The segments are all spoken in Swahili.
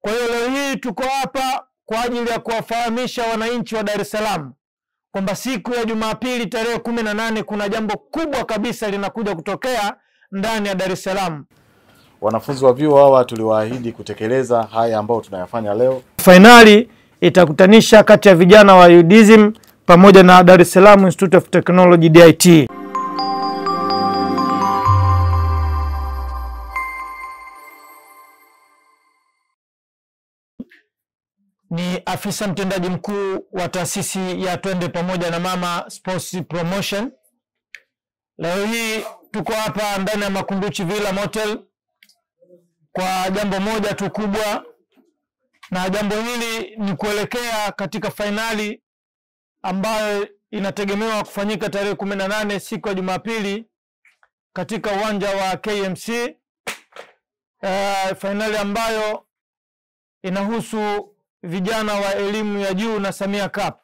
Kwa hiyo leo hii tuko hapa kwa ajili ya kuwafahamisha wananchi wa Dar es Salaam kwamba siku ya Jumapili tarehe 18 kuna jambo kubwa kabisa linakuja kutokea ndani ya Dar es Salaam. Wanafunzi wa vyuo hawa tuliwaahidi kutekeleza haya ambao tunayafanya leo. Finali itakutanisha kati ya vijana wa UDSM pamoja na Dar es Salaam Institute of Technology DIT. Ni afisa mtendaji mkuu wa taasisi ya Twende Pamoja na Mama Sports Promotion. Leo hii tuko hapa ndani ya Makunduchi Villa Motel kwa jambo moja tu kubwa, na jambo hili ni kuelekea katika fainali ambayo inategemewa kufanyika tarehe 18 siku ya Jumapili katika uwanja wa KMC. Fainali ambayo inahusu vijana wa elimu ya juu na Samia Cup.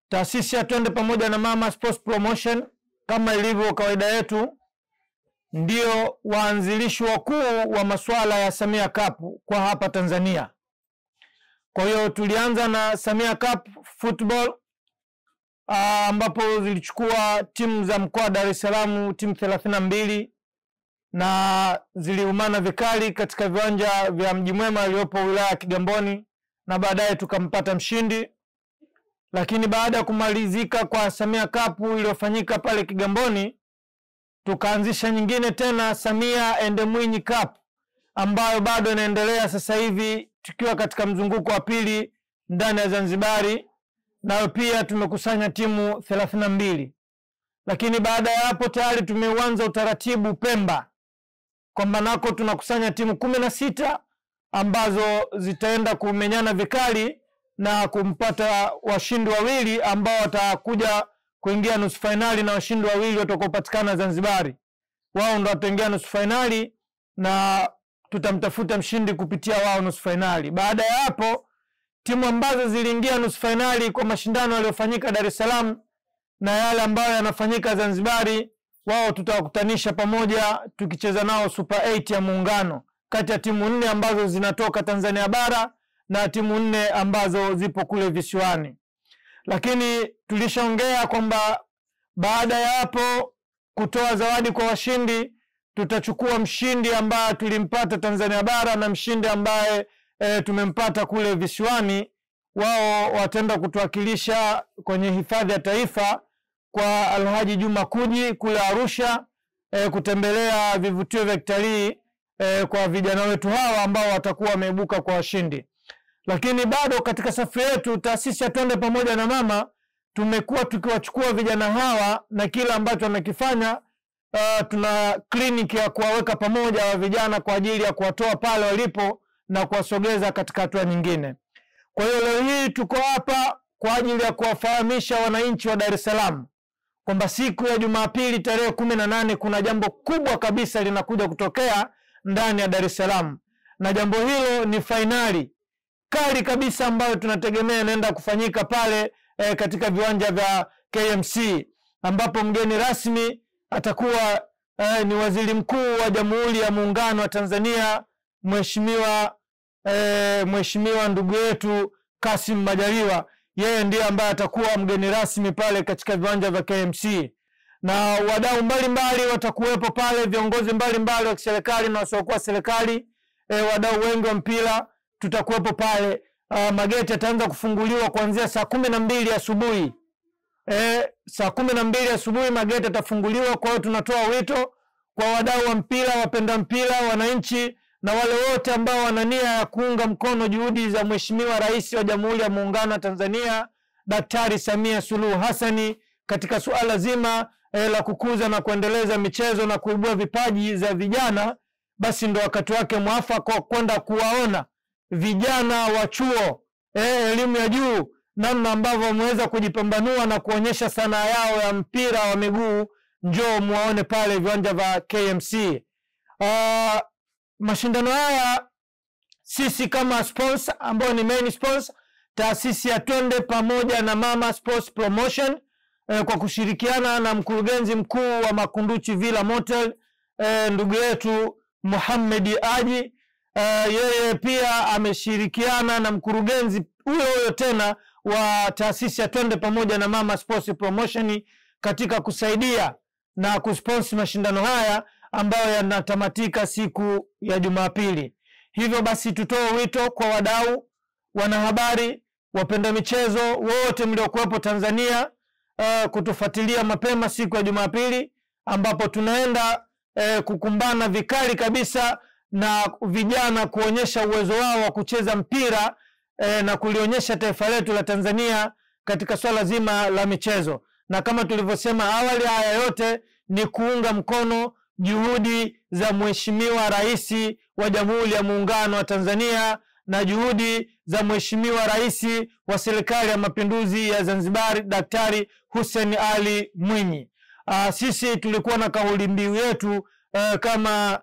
Taasisi ya Twende Pamoja na Mama Sports Promotion, kama ilivyo kawaida yetu, ndio waanzilishi wakuu wa masuala ya Samia Cup kwa hapa Tanzania. Kwa hiyo tulianza na Samia Cup Football ambapo zilichukua timu za mkoa wa Dar es Salaam, timu 32, na ziliumana vikali katika viwanja vya Mji Mwema uliopo wilaya ya Kigamboni, na baadaye tukampata mshindi. Lakini baada ya kumalizika kwa Samia Cup iliyofanyika pale Kigamboni, tukaanzisha nyingine tena, Samia and Mwinyi Cup, ambayo bado inaendelea sasa hivi tukiwa katika mzunguko wa pili ndani ya Zanzibari, nayo pia tumekusanya timu 32. Lakini baada ya hapo tayari tumeanza utaratibu Pemba, kwamba nako tunakusanya timu 16 ambazo zitaenda kumenyana vikali na kumpata washindi wawili ambao watakuja kuingia nusu finali, na washindi wawili watakaopatikana Zanzibari wao ndo wataingia nusu finali na tutamtafuta mshindi kupitia wao nusu finali. Baada ya hapo timu ambazo ziliingia nusu finali kwa mashindano yaliyofanyika Dar es Salaam na yale ambayo yanafanyika Zanzibari, wao tutawakutanisha pamoja tukicheza nao Super 8 ya muungano kati ya timu 4 ambazo zinatoka Tanzania bara na timu 4 ambazo zipo kule visiwani. Lakini tulishaongea kwamba baada ya hapo kutoa zawadi kwa washindi, tutachukua mshindi ambaye tulimpata Tanzania bara na mshindi ambaye tumempata kule visiwani. Wao wataenda kutuwakilisha kwenye hifadhi ya taifa kwa Alhaji Juma Kuji kule Arusha, kutembelea vivutio vya kitalii kwa vijana wetu hawa ambao watakuwa wameibuka kwa washindi. Lakini bado katika safari yetu taasisi ya Twende Pamoja na Mama tumekuwa tukiwachukua vijana hawa, na kila ambacho wamekifanya tuna kliniki ya kuwaweka pamoja wa vijana kwa ajili ya kuwatoa pale walipo na kuwasogeza katika hatua nyingine. Kwa hiyo leo hii tuko hapa kwa ajili ya kuwafahamisha wananchi wa Dar es Salaam kwamba siku ya Jumapili tarehe 18 kuna jambo kubwa kabisa linakuja kutokea ndani ya Dar es Salaam, na jambo hilo ni fainali kali kabisa ambayo tunategemea inaenda kufanyika pale katika viwanja vya KMC, ambapo mgeni rasmi atakuwa ni Waziri Mkuu wa Jamhuri ya Muungano wa Tanzania, Mheshimiwa ndugu yetu Kassim Majaliwa. Yeye ndiye ambaye atakuwa mgeni rasmi pale katika viwanja vya KMC, na wadau mbalimbali watakuwepo pale, viongozi mbalimbali wa serikali na wasiokuwa serikali, wadau wengi wa mpira tutakuwepo pale. Mageti yataanza kufunguliwa kuanzia saa 12 asubuhi. Saa 12 asubuhi mageti yatafunguliwa. Kwa hiyo tunatoa wito kwa wadau wa mpira, wapenda mpira, wananchi na wale wote ambao wana nia ya kuunga mkono juhudi za Mheshimiwa Rais wa Jamhuri ya Muungano wa Tanzania Daktari Samia Suluhu Hassani katika suala zima la kukuza na kuendeleza michezo na kuibua vipaji za vijana. Basi ndo wakati wake mwafaka kwenda kuwaona vijana wa chuo elimu ya juu namna ambavyo wameweza kujipambanua na kuonyesha sanaa yao ya mpira wa miguu. Njoo muone pale viwanja vya KMC. Mashindano haya sisi kama sponsor ambao ni main sponsor, taasisi ya Twende Pamoja na Mama Sports Promotion, kwa kushirikiana na mkurugenzi mkuu wa Makunduchi Villa Motel ndugu yetu Mohamed Haji, yeye pia ameshirikiana na mkurugenzi huyo tena wa taasisi ya Twende Pamoja na Mama Sports Promotion katika kusaidia na kusponsor mashindano haya ambayo yanatamatika siku ya Jumapili. Hivyo basi tutoe wito kwa wadau, wanahabari, wapenda michezo wote mliokuwepo Tanzania kutufuatilia mapema siku ya Jumapili, ambapo tunaenda kukumbana vikali kabisa na vijana kuonyesha uwezo wao wa kucheza mpira na kulionyesha taifa letu la Tanzania katika swala zima la michezo. Na kama tulivyosema awali, haya yote ni kuunga mkono juhudi za Mheshimiwa Rais wa Jamhuri ya Muungano wa Tanzania na juhudi za Mheshimiwa Rais wa Serikali ya Mapinduzi ya Zanzibar, Daktari Hussein Ali Mwinyi. Sisi tulikuwa na kauli mbiu yetu kama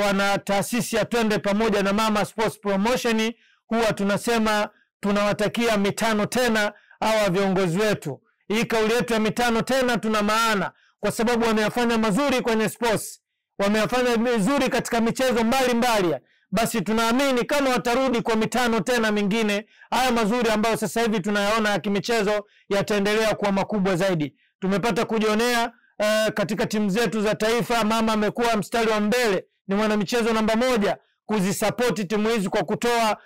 wana taasisi ya Twende Pamoja na Mama Sports Promotion, huwa tunasema tunawatakia mitano tena hawa viongozi wetu. Hii kauli yetu ya mitano tena tuna maana kwa sababu wameyafanya mazuri kwenye sports, wameyafanya vizuri katika michezo mbalimbali. Basi tunaamini kama watarudi kwa mitano tena mingine, haya mazuri ambayo sasa hivi tunayaona ya kimichezo yataendelea kuwa makubwa zaidi. Tumepata kujionea katika timu zetu za taifa, mama amekuwa mstari wa mbele, ni mwanamichezo namba 1 kuzisupport timu hizi kwa kutoa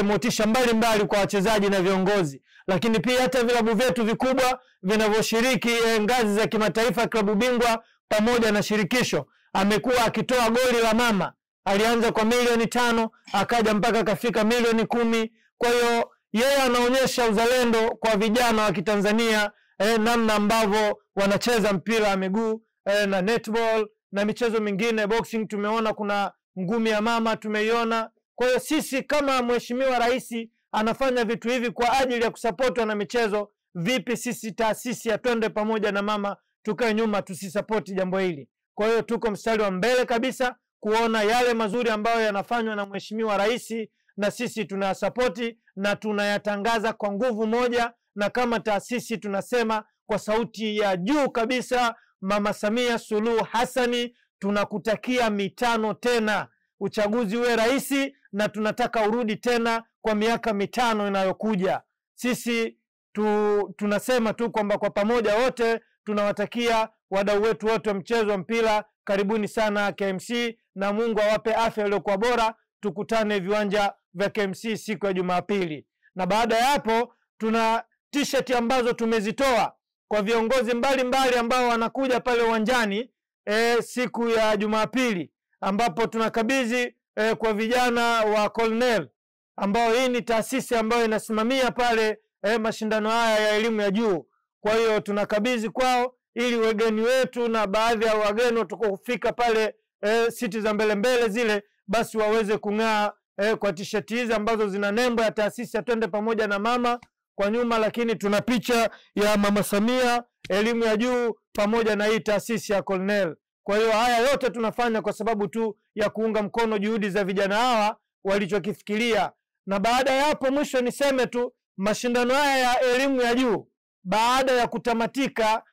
motisha mbalimbali kwa wachezaji na viongozi. Lakini pia hata vilabu vyetu vikubwa vinavyoshiriki ngazi za kimataifa, klabu bingwa pamoja na shirikisho, amekuwa akitoa goli la mama. Alianza kwa milioni 5 akaja mpaka kafika milioni 10. Kwa hiyo yeye anaonyesha uzalendo kwa vijana wa Kitanzania, namna ambavyo wanacheza mpira wa miguu na netball na michezo mingine, boxing tumeona, kuna ngumi ya mama tumeiona. Kwa hiyo sisi kama Mheshimiwa Rais anafanya vitu hivi kwa ajili ya kusapoti na michezo, vipi sisi taasisi ya Twende Pamoja na Mama tukae nyuma tusisapoti jambo hili? Kwa hiyo tuko mstari wa mbele kabisa kuona yale mazuri ambayo yanafanywa na Mheshimiwa Rais, na sisi tunayasapoti na tunayatangaza kwa nguvu moja, na kama taasisi tunasema kwa sauti ya juu kabisa, Mama Samia Suluhu Hassani, tunakutakia mitano tena, uchaguzi uwe rais, na tunataka urudi tena kwa miaka mitano inayokuja. Sisi tunasema tu kwamba kwa pamoja wote tunawatakia wadau wetu wote wa mchezo wa mpira karibuni sana KMC, na Mungu awape afya iliyokuwa bora. Tukutane viwanja vya KMC siku ya Jumapili. Na baada ya hapo tuna t-shirt ambazo tumezitoa kwa viongozi mbalimbali ambao wanakuja pale uwanjani siku ya Jumapili, ambapo tunakabidhi kwa vijana wa Colonel, ambao hii ni taasisi ambayo inasimamia pale mashindano haya ya elimu ya juu. Kwa hiyo tunakabidhi kwao ili wageni wetu na baadhi ya wageni watakofika pale siti za mbele zile, basi waweze kung'aa kwa t-shirt hizi ambazo zina nembo ya taasisi ya Twende Pamoja na Mama kwa nyuma, lakini tuna picha ya Mama Samia elimu ya juu pamoja na hii taasisi ya Colonel. Kwa hiyo haya yote tunafanya kwa sababu tu ya kuunga mkono juhudi za vijana hawa walichokifikiria. Na baada ya hapo, mwisho niseme tu, mashindano haya ya elimu ya juu baada ya kutamatika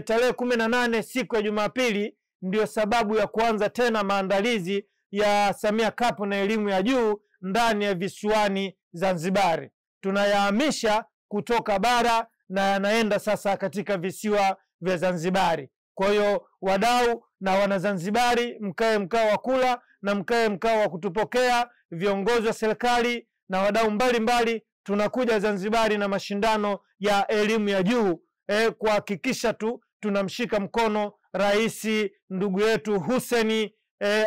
tarehe 18 siku ya Jumapili, ndio sababu ya kuanza tena maandalizi ya Samia Cup na elimu ya juu ndani ya visiwani Zanzibar. Tunayahamisha kutoka bara na yanaenda sasa katika visiwa vya Zanzibari. Kwa hiyo wadau na wanazanzibari, mkae mkao wa kula na mkae mkao wa kutupokea. Viongozi wa serikali na wadau mbalimbali tunakuja Zanzibari na mashindano ya elimu ya juu kuhakikisha tu tunamshika mkono rais ndugu yetu Hussein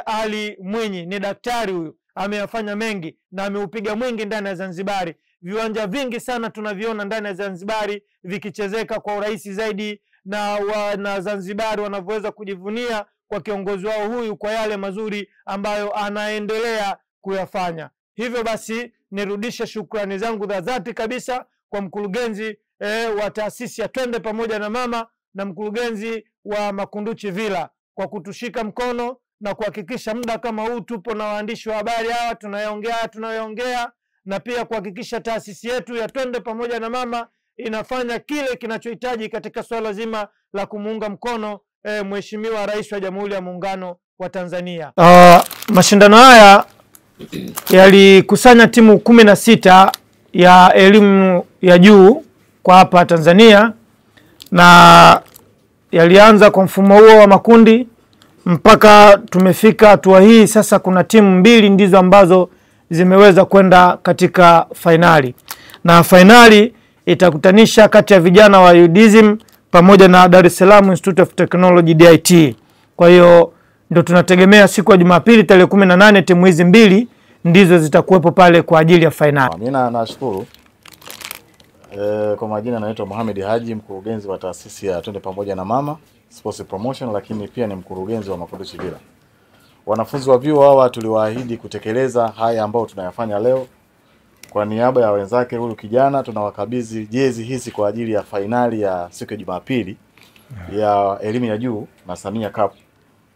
Ali Mwinyi. Ni daktari huyu, ameyafanya mengi na ameupiga mwingi ndani ya Zanzibari. Viwanja vingi sana tunaviona ndani ya Zanzibari vikichezeka kwa urahisi zaidi, na Zanzibari wanavyoweza kujivunia kwa kiongozi wao huyu kwa yale mazuri ambayo anaendelea kuyafanya. Hivyo basi nirudishe shukrani zangu za dhati kabisa kwa mkurugenzi wa taasisi ya Twende Pamoja na Mama na mkurugenzi wa Makunduchi Villa kwa kutushika mkono na kuhakikisha muda kama huu tupo na waandishi wa habari hawa tunayoongea, na pia kuhakikisha taasisi yetu ya Twende Pamoja na Mama inafanya kile kinachohitaji katika swala zima la kumuunga mkono Mheshimiwa Rais wa Jamhuri ya Muungano wa Tanzania. Mashindano haya yalikusanya timu 16 ya elimu ya juu kwa hapa Tanzania, na yalianza kwa mfumo huo wa makundi mpaka tumefika hatua hii sasa. Kuna timu 2 ndizo ambazo zimeweza kwenda katika fainali, na fainali itakutanisha kati ya vijana wa UDSM pamoja na Dar es Salaam Institute of Technology DIT. Kwa hiyo ndio tunategemea siku ya Jumapili tarehe 18 timu hizi 2 ndizo zitakuwepo pale kwa ajili ya fainali. Mimi nashukuru. Kwa majina naitwa Mohamed Haji, mkurugenzi wa taasisi ya Twende Pamoja na Mama Sports Promotion, lakini pia ni mkurugenzi wa Makundi Chivila. Wanafunzi wa vyuo hawa tuliwaahidi kutekeleza haya ambao tunayafanya leo. Kwa niaba ya wenzake huyu kijana tunawakabidhi jezi hizi kwa ajili ya fainali ya siku ya Jumapili ya elimu ya juu na Samia Cup.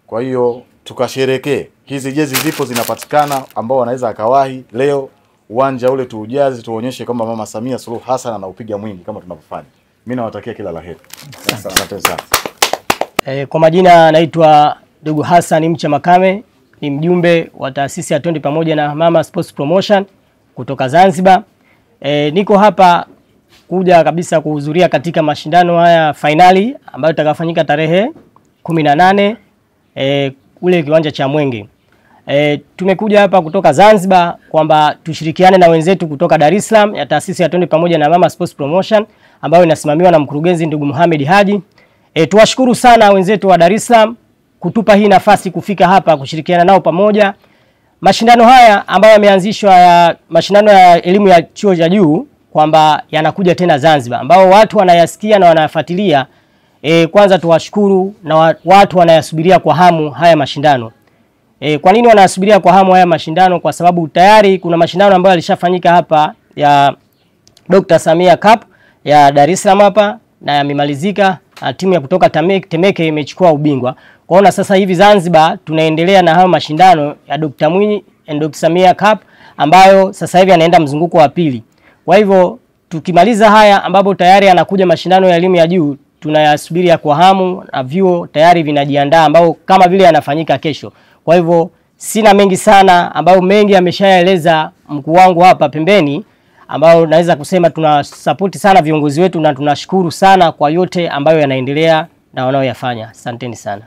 Kwa hiyo tukasherekee. Hizi jezi zipo zinapatikana, ambao wanaweza akawahi leo uwanja ule tuujaze, tuonyeshe kwamba Mama Samia Suluhu Hassan anaupiga mwingi kama tunavyofanya. Mimi nawatakia kila laheri. Asante sana. Kwa majina naitwa ndugu Hassan Mcha Makame, ni mjumbe wa taasisi ya Twende Pamoja na Mama Sports Promotion kutoka Zanzibar. Niko hapa kuja kabisa kuhudhuria katika mashindano haya finali ambayo itakafanyika tarehe 18 ule kiwanja cha Mwenge. Tumekuja hapa kutoka Zanzibar kwamba tushirikiane na wenzetu kutoka Dar es Salaam ya taasisi ya Twende Pamoja na Mama Sports Promotion ambayo inasimamiwa na mkurugenzi ndugu Mohamed Haji. Tuwashukuru sana wenzetu wa Dar es Salaam kutupa hii nafasi kufika hapa kushirikiana nao pamoja. Mashindano haya ambayo yameanzishwa ya mashindano ya elimu ya chuo cha juu kwamba yanakuja tena Zanzibar, ambao watu wanayasikia na wanayafuatilia. Kwanza tuwashukuru, na watu wanayasubiria kwa hamu haya mashindano. Kwa nini wanasubiria kwa hamu haya mashindano? Kwa sababu tayari kuna mashindano ambayo yalishafanyika hapa ya Dr. Samia Cup ya Dar es Salaam hapa na yamemalizika, timu ya kutoka Temeke imechukua ubingwa. Kwaona sasa hivi Zanzibar tunaendelea na hayo mashindano ya Dr. Mwinyi and Dr. Samia Cup ambayo sasa hivi anaenda mzunguko wa pili. Kwa hivyo tukimaliza haya ambapo tayari anakuja mashindano ya elimu ya juu, tunayasubiria kwa hamu na vyuo tayari vinajiandaa ambao kama vile yanafanyika kesho. Kwa hivyo sina mengi sana, ambao mengi ameshaeleza mkuu wangu hapa pembeni, ambao naweza kusema tunasupport sana viongozi wetu na tunashukuru sana kwa yote ambayo yanaendelea na wanaoyafanya. Asanteni sana.